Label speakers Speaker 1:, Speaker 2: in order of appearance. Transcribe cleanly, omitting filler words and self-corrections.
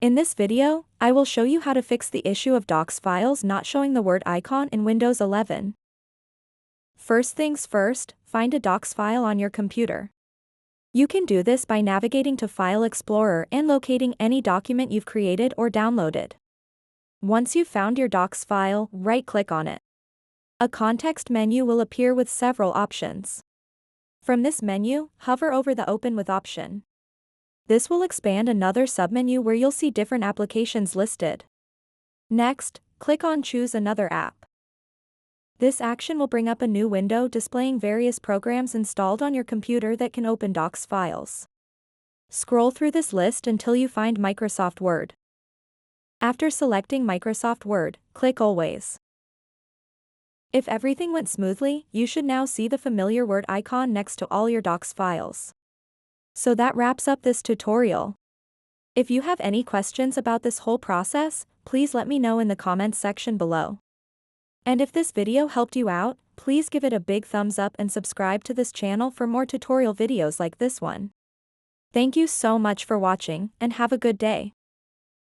Speaker 1: In this video, I will show you how to fix the issue of Docx files not showing the Word icon in Windows 11. First things first, find a Docx file on your computer. You can do this by navigating to File Explorer and locating any document you've created or downloaded. Once you've found your Docx file, right-click on it. A context menu will appear with several options. From this menu, hover over the Open with option. This will expand another submenu where you'll see different applications listed. Next, click on Choose Another App. This action will bring up a new window displaying various programs installed on your computer that can open Docx files. Scroll through this list until you find Microsoft Word. After selecting Microsoft Word, click Always. If everything went smoothly, you should now see the familiar Word icon next to all your Docx files. So that wraps up this tutorial. If you have any questions about this whole process, please let me know in the comments section below. And if this video helped you out, please give it a big thumbs up and subscribe to this channel for more tutorial videos like this one. Thank you so much for watching, and have a good day.